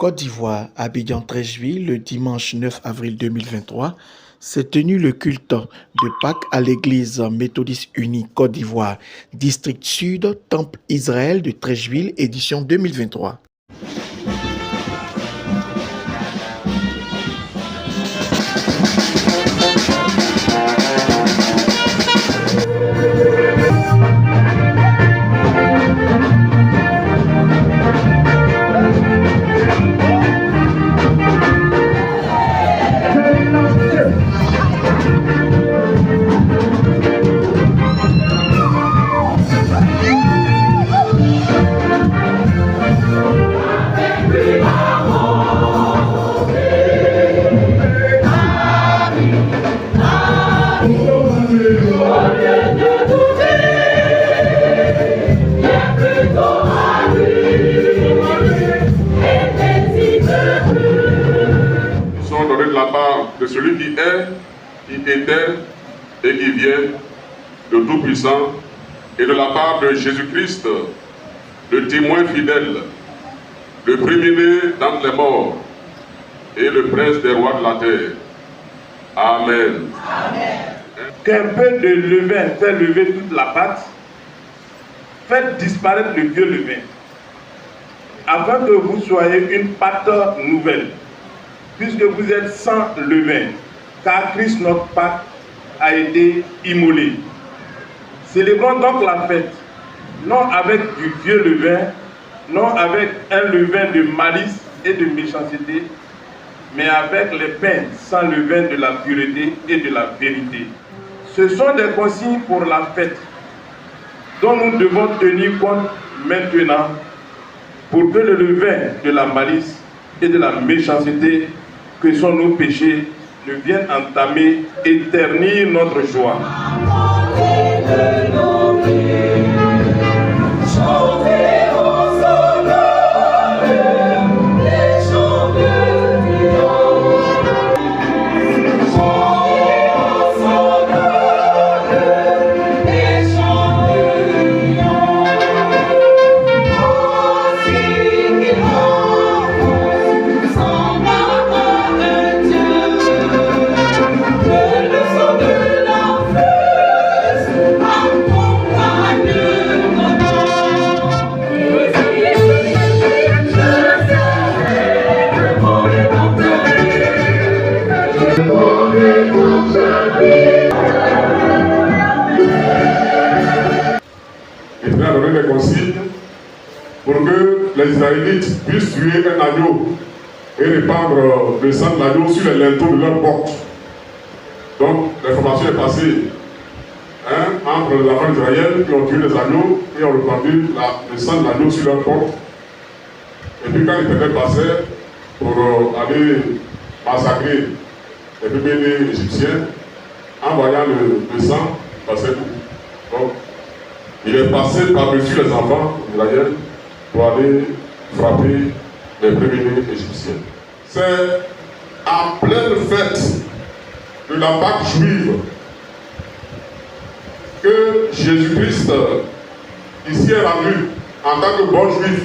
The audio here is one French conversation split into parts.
Côte d'Ivoire, Abidjan-Treichville, le dimanche 9 avril 2023, s'est tenu le culte de Pâques à l'église méthodiste unie Côte d'Ivoire, district sud, Temple Israël de Treichville, édition 2023. De la part de celui qui est, qui était et qui vient, le Tout-Puissant, et de la part de Jésus-Christ, le témoin fidèle, le premier-né d'entre les morts et le prince des rois de la terre. Amen. Qu'un peu de levain fait lever toute la pâte, faites disparaître le vieux levain, afin que vous soyez une pâte nouvelle, puisque vous êtes sans levain, car Christ notre Pâque a été immolé. Célébrons donc la fête, non avec du vieux levain, non avec un levain de malice et de méchanceté, mais avec les pains sans levain de la pureté et de la vérité. Ce sont des consignes pour la fête, dont nous devons tenir compte maintenant, pour que le levain de la malice et de la méchanceté que sont nos péchés ne viennent entamer et ternir notre joie. Il a donné des consignes pour que les Israélites puissent tuer un agneau et répandre le sang de l'agneau sur les linteaux de leur porte. Donc l'information est passée entre les enfants d'Israël qui ont tué les agneaux et ont répandu le sang de l'agneau sur leur porte. Et puis quand les pédales passaient pour aller massacrer les bébés égyptiens, en voyant le sang, passait tout. Donc, il est passé par-dessus les enfants d'Israël pour aller frapper les premiers-nés égyptiens. C'est en pleine fête de la Pâque juive que Jésus-Christ ici est rendu en tant que bon juif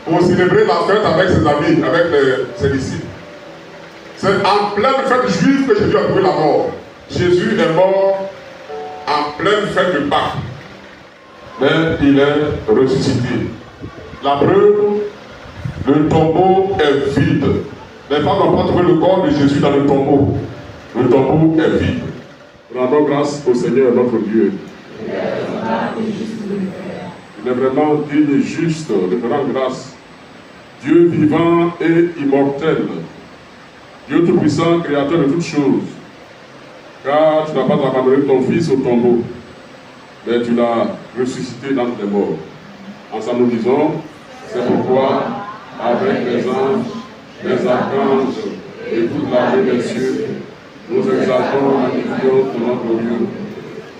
pour célébrer la fête avec ses amis, avec ses disciples. C'est en pleine fête juive que Jésus a trouvé la mort. Jésus est mort en pleine fête de Pâques. Mais il est ressuscité. La preuve, le tombeau est vide. Les femmes n'ont pas trouvé le corps de Jésus dans le tombeau. Le tombeau est vide. Rendons grâce au Seigneur notre Dieu. Il est vraiment digne et juste de te rendre grâce. Dieu vivant et immortel. Dieu tout-puissant, créateur de toutes choses. Car tu n'as pas abandonné ton Fils au tombeau, mais tu l'as ressuscité d'entre les morts. Ensemble nous disons, c'est pourquoi, avec les anges, les archanges et toute l'armée des cieux, nous exaltons et magnifions ton nom glorieux.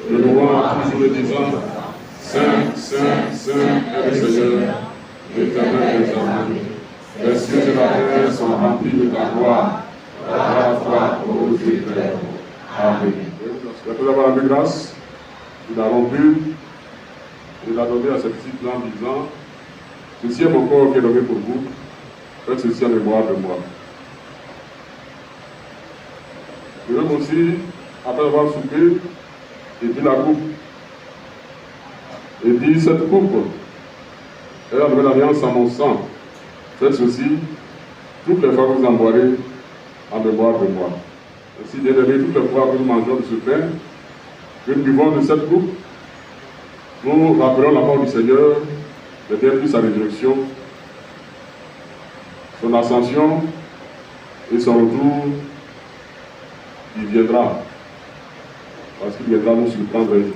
Nous louons à tous les disant, Saint, Saint, Saint est le Seigneur, l'Éternel des armées. Les cieux et la terre sont remplis de ta gloire. Gloire à toi, ô Dieu éternel. Amen. Après avoir rendu grâce, il a rompu, il a donné à ses disciples en disant, ceci est mon corps qui est donné pour vous, Faites ceci en mémoire de moi. Le même aussi, après avoir soupé, il dit la coupe. Il dit cette coupe est la nouvelle alliance en mon sang. Faites ceci toutes les fois que vous en boirez en mémoire de moi. Ainsi, bien aimé, toutes les fois que nous mangeons de ce pain, que nous buvons de cette coupe, nous rappelons la mort du Seigneur, mais bien plus sa résurrection, son ascension et son retour. Il viendra, parce qu'il viendra nous surprendre un jour.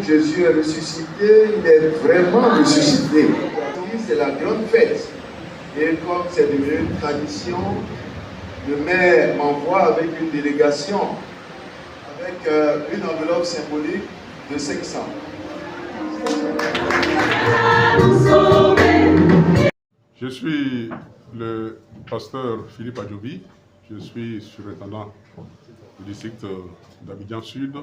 Jésus est ressuscité, il est vraiment ressuscité. C'est la grande fête. Et comme c'est devenu une tradition, le maire m'envoie avec une délégation, avec une enveloppe symbolique de 500. Je suis le pasteur Philippe Adjobi, je suis surintendant du district d'Abidjan Sud,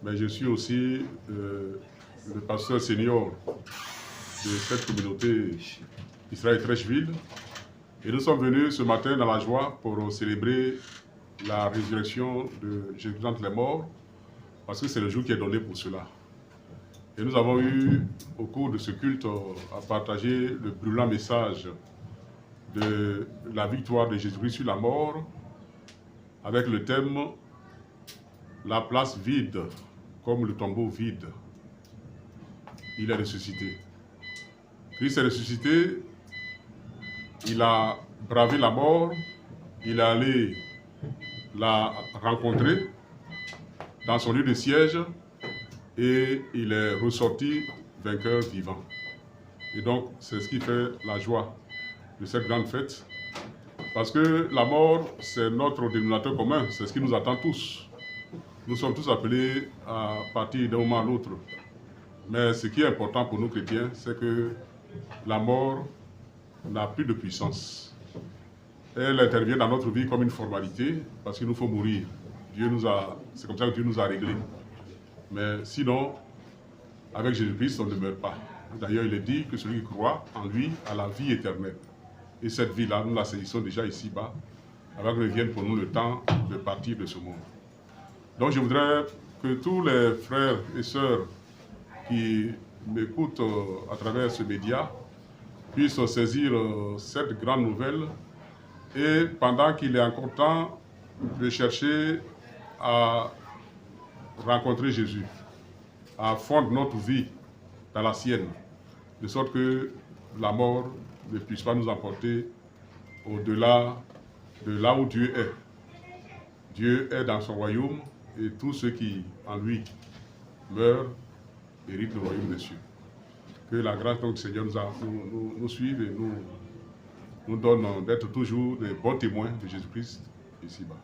mais je suis aussi le pasteur senior de cette communauté Israël Trècheville. Et nous sommes venus ce matin dans la joie pour célébrer la résurrection de Jésus d'entre les morts, parce que c'est le jour qui est donné pour cela. Et nous avons eu, au cours de ce culte, à partager le brûlant message de la victoire de Jésus-Christ sur la mort, avec le thème « La place vide, comme le tombeau vide ». Il est ressuscité. Christ est ressuscité il a bravé la mort, il est allé la rencontrer dans son lieu de siège et il est ressorti vainqueur vivant. Et donc, c'est ce qui fait la joie de cette grande fête. Parce que la mort, c'est notre dénominateur commun, c'est ce qui nous attend tous. Nous sommes tous appelés à partir d'un moment à l'autre. Mais ce qui est important pour nous chrétiens, c'est que la mort n'a plus de puissance. Elle intervient dans notre vie comme une formalité, parce qu'il nous faut mourir. C'est comme ça que Dieu nous a réglés. Mais sinon, avec Jésus-Christ, on ne meurt pas. D'ailleurs, il est dit que celui qui croit en lui a la vie éternelle. Et cette vie-là, nous la saisissons déjà ici-bas, avant que vienne pour nous le temps de partir de ce monde. Donc je voudrais que tous les frères et sœurs qui m'écoutent à travers ce média puissent saisir cette grande nouvelle et pendant qu'il est encore temps de chercher à rencontrer Jésus, à fondre notre vie dans la sienne, de sorte que la mort ne puisse pas nous emporter au-delà de là où Dieu est. Dieu est dans son royaume et tous ceux qui en lui meurent héritent le royaume des cieux. Que la grâce donc du Seigneur nous suive et nous donne d'être toujours des bons témoins de Jésus-Christ ici-bas.